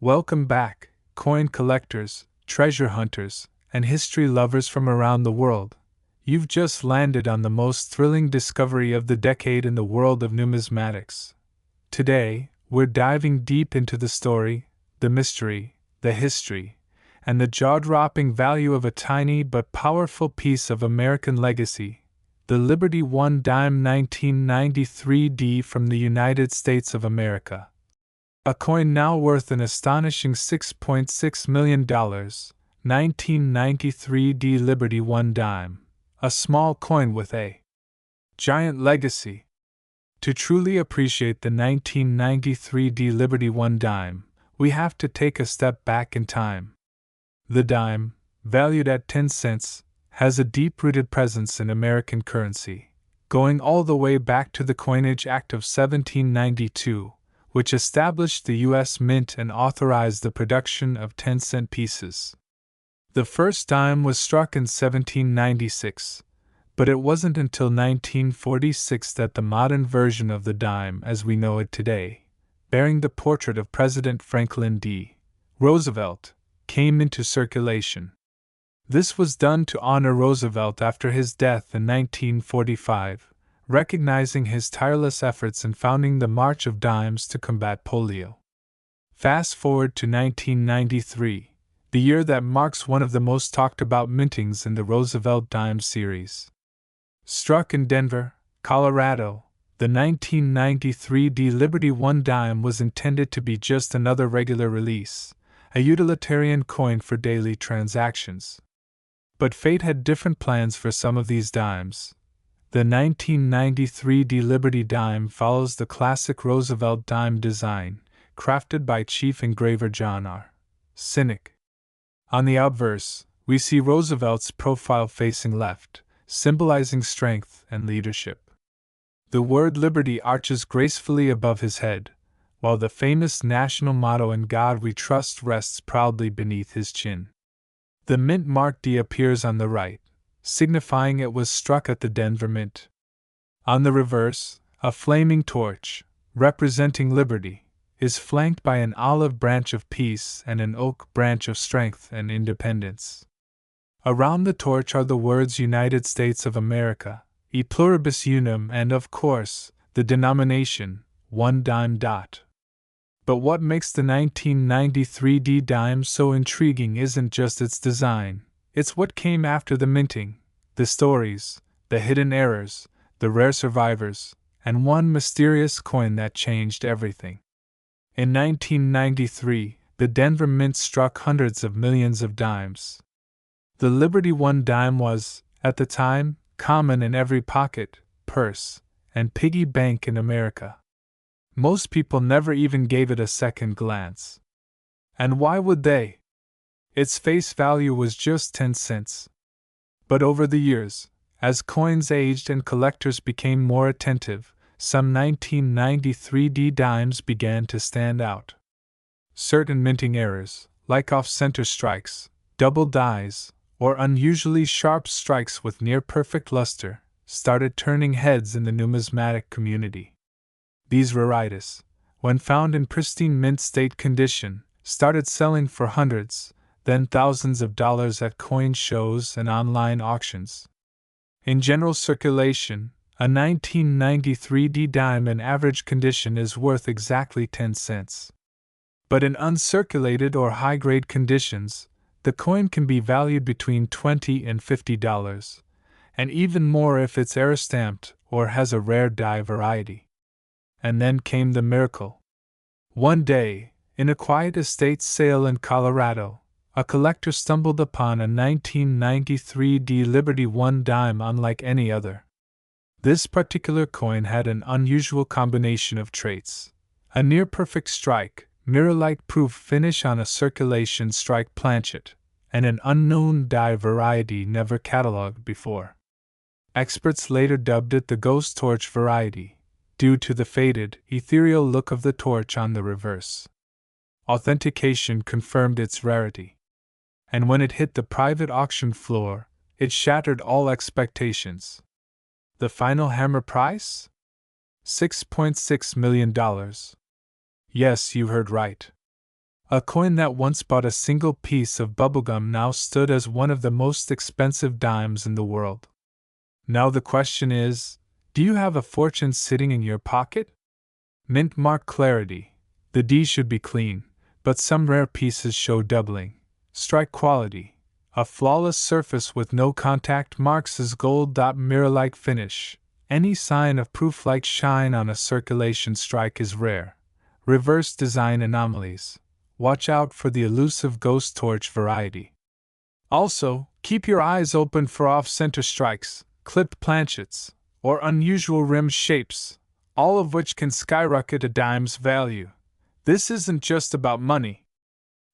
Welcome back, coin collectors, treasure hunters, and history lovers from around the world. You've just landed on the most thrilling discovery of the decade in the world of numismatics. Today, we're diving deep into the story, the mystery, the history, and the jaw-dropping value of a tiny but powerful piece of American legacy, the Liberty One Dime 1993D from the United States of America. A coin now worth an astonishing $6.6 million, 1993D Liberty One Dime, a small coin with a giant legacy. To truly appreciate the 1993D Liberty One Dime, we have to take a step back in time. The dime, valued at 10 cents, has a deep-rooted presence in American currency, going all the way back to the Coinage Act of 1792, which established the U.S. Mint and authorized the production of 10-cent pieces. The first dime was struck in 1796, but it wasn't until 1946 that the modern version of the dime as we know it today, bearing the portrait of President Franklin D. Roosevelt, came into circulation. This was done to honor Roosevelt after his death in 1945, recognizing his tireless efforts in founding the March of Dimes to combat polio. Fast forward to 1993, the year that marks one of the most talked about mintings in the Roosevelt Dime series. Struck in Denver, Colorado, the 1993D Liberty One Dime was intended to be just another regular release, a utilitarian coin for daily transactions. But fate had different plans for some of these dimes. The 1993D Liberty Dime follows the classic Roosevelt dime design, crafted by chief engraver John R. Sinek. On the obverse, we see Roosevelt's profile facing left, symbolizing strength and leadership. The word liberty arches gracefully above his head, while the famous national motto "In God We Trust" rests proudly beneath his chin. The mint mark D appears on the right, signifying it was struck at the Denver Mint. On the reverse, a flaming torch, representing liberty, is flanked by an olive branch of peace and an oak branch of strength and independence. Around the torch are the words United States of America, E pluribus unum, and of course, the denomination, one dime. But what makes the 1993D dime so intriguing isn't just its design, it's what came after the minting, the stories, the hidden errors, the rare survivors, and one mysterious coin that changed everything. In 1993, the Denver Mint struck hundreds of millions of dimes. The Liberty One Dime was, at the time, common in every pocket, purse, and piggy bank in America. Most people never even gave it a second glance. And why would they? Its face value was just 10 cents. But over the years, as coins aged and collectors became more attentive, some 1993D dimes began to stand out. Certain minting errors, like off-center strikes, double dies, or unusually sharp strikes with near-perfect luster, started turning heads in the numismatic community. These rarities, when found in pristine mint state condition, started selling for hundreds, then thousands of dollars at coin shows and online auctions. In general circulation, a 1993D dime in average condition is worth exactly 10 cents. But in uncirculated or high-grade conditions, the coin can be valued between $20 and $50, and even more if it's air-stamped or has a rare die variety. And then came the miracle. One day, in a quiet estate sale in Colorado, a collector stumbled upon a 1993D Liberty One Dime unlike any other. This particular coin had an unusual combination of traits: a near-perfect strike, mirror-like proof finish on a circulation strike planchet, and an unknown die variety never catalogued before. Experts later dubbed it the ghost torch variety, due to the faded, ethereal look of the torch on the reverse. Authentication confirmed its rarity. And when it hit the private auction floor, it shattered all expectations. The final hammer price? $6.6 million. Yes, you heard right. A coin that once bought a single piece of bubblegum now stood as one of the most expensive dimes in the world. Now the question is, do you have a fortune sitting in your pocket? Mint mark clarity. The D should be clean, but some rare pieces show doubling. Strike quality. A flawless surface with no contact marks is gold. Mirror-like finish. Any sign of proof like shine on a circulation strike is rare. Reverse design anomalies. Watch out for the elusive ghost torch variety. Also, keep your eyes open for off-center strikes, clipped planchets, or unusual rim shapes, all of which can skyrocket a dime's value. This isn't just about money.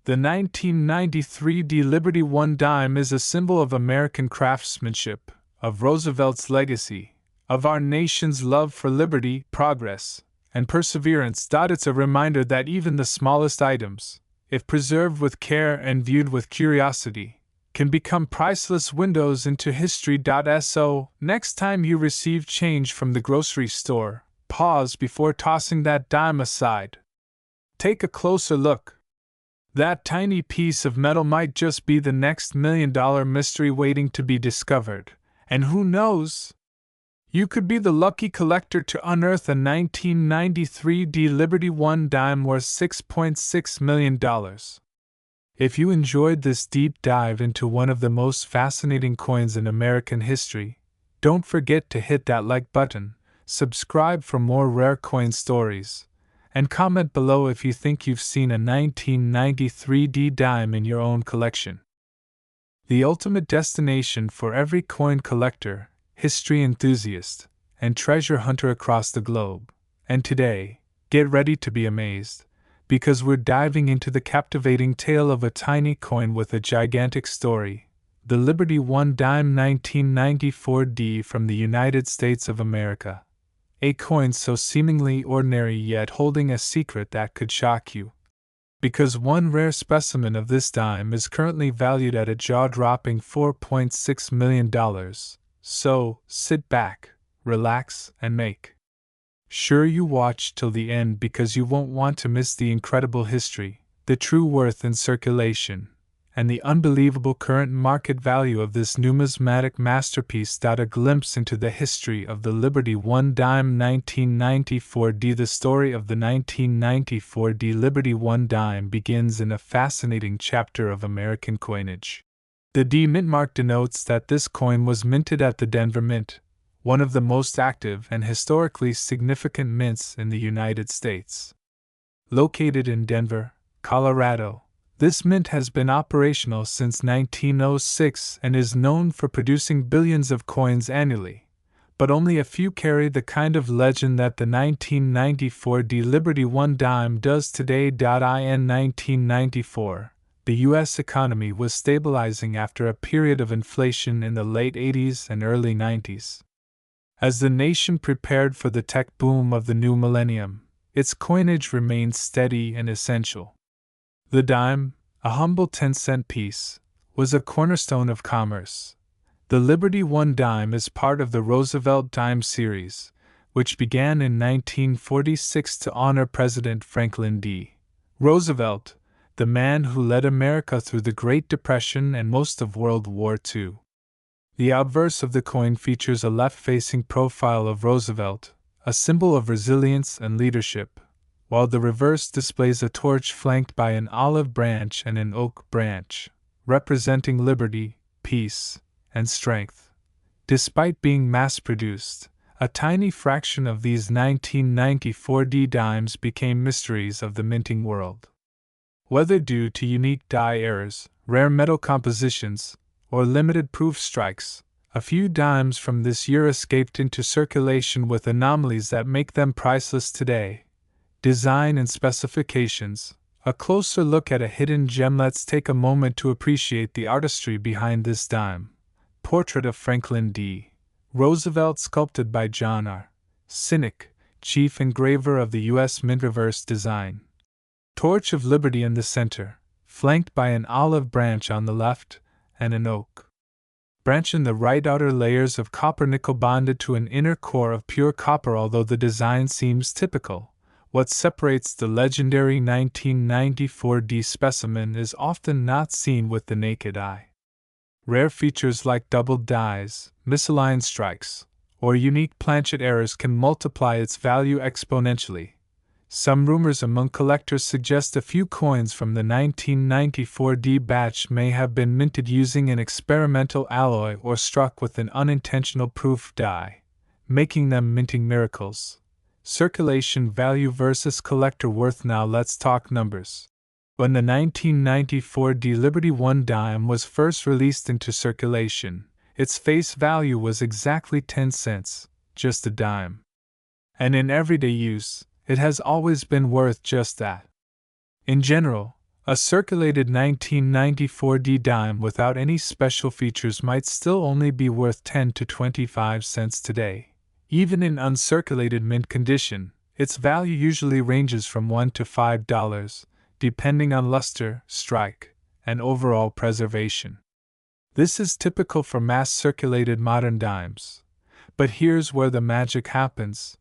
The 1993 D Liberty One dime is a symbol of American craftsmanship, of Roosevelt's legacy, of our nation's love for liberty, progress, and perseverance. It's a reminder that even the smallest items, if preserved with care and viewed with curiosity, can become priceless windows into history. So, next time you receive change from the grocery store, pause before tossing that dime aside. Take a closer look. That tiny piece of metal might just be the next $1 million mystery waiting to be discovered, and who knows? You could be the lucky collector to unearth a 1993 D Liberty One dime worth $6.6 million. If you enjoyed this deep dive into one of the most fascinating coins in American history, don't forget to hit that like button, subscribe for more rare coin stories, and comment below if you think you've seen a 1993 D dime in your own collection. The ultimate destination for every coin collector, history enthusiast, and treasure hunter across the globe. And today, get ready to be amazed, because we're diving into the captivating tale of a tiny coin with a gigantic story, the Liberty One dime 1994 D from the United States of America. A coin so seemingly ordinary yet holding a secret that could shock you. Because one rare specimen of this dime is currently valued at a jaw-dropping $4.6 million. So, sit back, relax, and make sure you watch till the end because you won't want to miss the incredible history, the true worth in circulation, and the unbelievable current market value of this numismatic masterpiece. A glimpse into the history of the Liberty One dime 1994 D. The story of the 1994 D Liberty One dime begins in a fascinating chapter of American coinage. The D mint mark denotes that this coin was minted at the Denver Mint, one of the most active and historically significant mints in the United States. Located in Denver, Colorado, this mint has been operational since 1906 and is known for producing billions of coins annually, but only a few carry the kind of legend that the 1994 D Liberty One dime does today. In 1994, the U.S. economy was stabilizing after a period of inflation in the late 80s and early 90s. As the nation prepared for the tech boom of the new millennium, its coinage remained steady and essential. The dime, a humble 10-cent piece, was a cornerstone of commerce. The Liberty One dime is part of the Roosevelt Dime series, which began in 1946 to honor President Franklin D. Roosevelt, the man who led America through the Great Depression and most of World War II. The obverse of the coin features a left-facing profile of Roosevelt, a symbol of resilience and leadership, while the reverse displays a torch flanked by an olive branch and an oak branch, representing liberty, peace, and strength. Despite being mass-produced, a tiny fraction of these 1994 D dimes became mysteries of the minting world. Whether due to unique die errors, rare metal compositions, or limited proof strikes, a few dimes from this year escaped into circulation with anomalies that make them priceless today. Design and specifications. A closer look at a hidden gem. Let's take a moment to appreciate the artistry behind this dime. Portrait of Franklin D. Roosevelt sculpted by John R. Sinek, chief engraver of the U.S. Mint. Reverse design. Torch of Liberty in the center, flanked by an olive branch on the left and an oak branch in the right. Outer layers of copper nickel bonded to an inner core of pure copper. Although the design seems typical, What separates the legendary 1994D specimen is often not seen with the naked eye. Rare features like doubled dies, misaligned strikes, or unique planchet errors can multiply its value exponentially. Some rumors among collectors suggest a few coins from the 1994D batch may have been minted using an experimental alloy or struck with an unintentional proof die, making them minting miracles. Circulation value versus collector worth. Now let's talk numbers. When the 1994D Liberty 1 dime was first released into circulation, its face value was exactly 10 cents, just a dime. And in everyday use, it has always been worth just that. In general, a circulated 1994D dime without any special features might still only be worth 10 to 25 cents today. Even in uncirculated mint condition, its value usually ranges from $1 to $5, depending on luster, strike, and overall preservation. This is typical for mass-circulated modern dimes. But here's where the magic happens.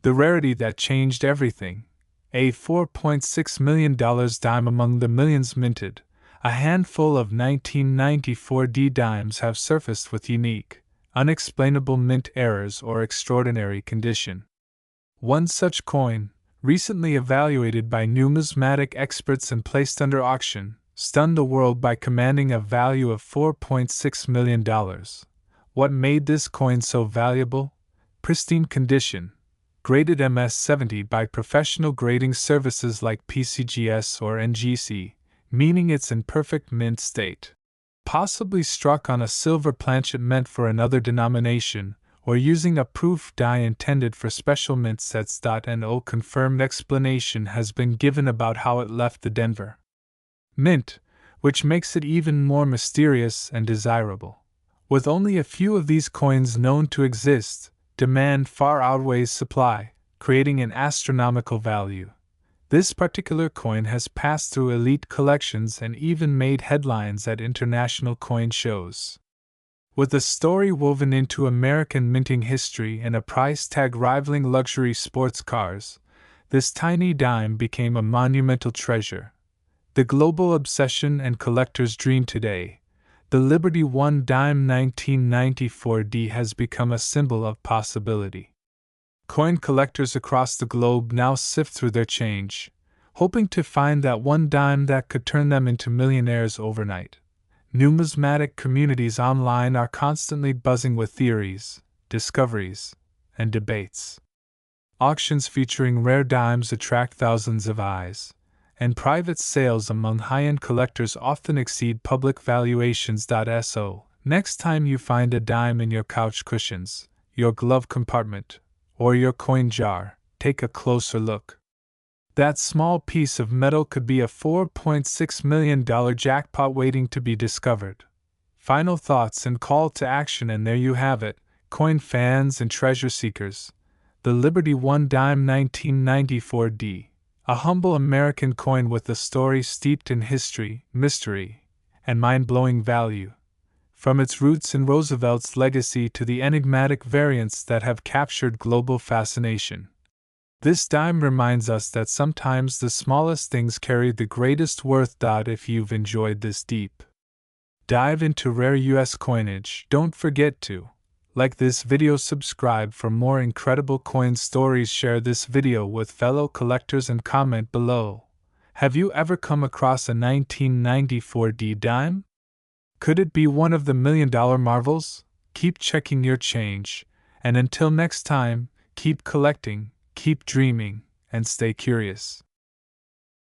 The rarity that changed everything. A $4.6 million dime among the millions minted. A handful of 1994D dimes have surfaced with unique, unexplainable mint errors or extraordinary condition. One such coin, recently evaluated by numismatic experts and placed under auction, stunned the world by commanding a value of $4.6 million. What made this coin so valuable? Pristine condition, graded MS-70 by professional grading services like PCGS or NGC, meaning it's in perfect mint state. Possibly struck on a silver planchet meant for another denomination, or using a proof die intended for special mint sets. No confirmed explanation has been given about how it left the Denver Mint, which makes it even more mysterious and desirable. With only a few of these coins known to exist, demand far outweighs supply, creating an astronomical value. This particular coin has passed through elite collections and even made headlines at international coin shows. With a story woven into American minting history and a price tag rivaling luxury sports cars, this tiny dime became a monumental treasure. The global obsession and collector's dream today, the Liberty 1 dime 1994D has become a symbol of possibility. Coin collectors across the globe now sift through their change, hoping to find that one dime that could turn them into millionaires overnight. Numismatic communities online are constantly buzzing with theories, discoveries, and debates. Auctions featuring rare dimes attract thousands of eyes, and private sales among high-end collectors often exceed public valuations. So, next time you find a dime in your couch cushions, your glove compartment, or your coin jar, take a closer look. That small piece of metal could be a $4.6 million jackpot waiting to be discovered. Final thoughts and call to action, and there you have it, coin fans and treasure seekers. The Liberty 1 dime 1994D, a humble American coin with a story steeped in history, mystery, and mind-blowing value. From its roots in Roosevelt's legacy to the enigmatic variants that have captured global fascination. This dime reminds us that sometimes the smallest things carry the greatest worth. If you've enjoyed this deep dive into rare US coinage, don't forget to like this video, subscribe for more incredible coin stories, share this video with fellow collectors, and comment below. Have you ever come across a 1994D dime? Could it be one of the $1 million marvels? Keep checking your change, and until next time, keep collecting, keep dreaming, and stay curious.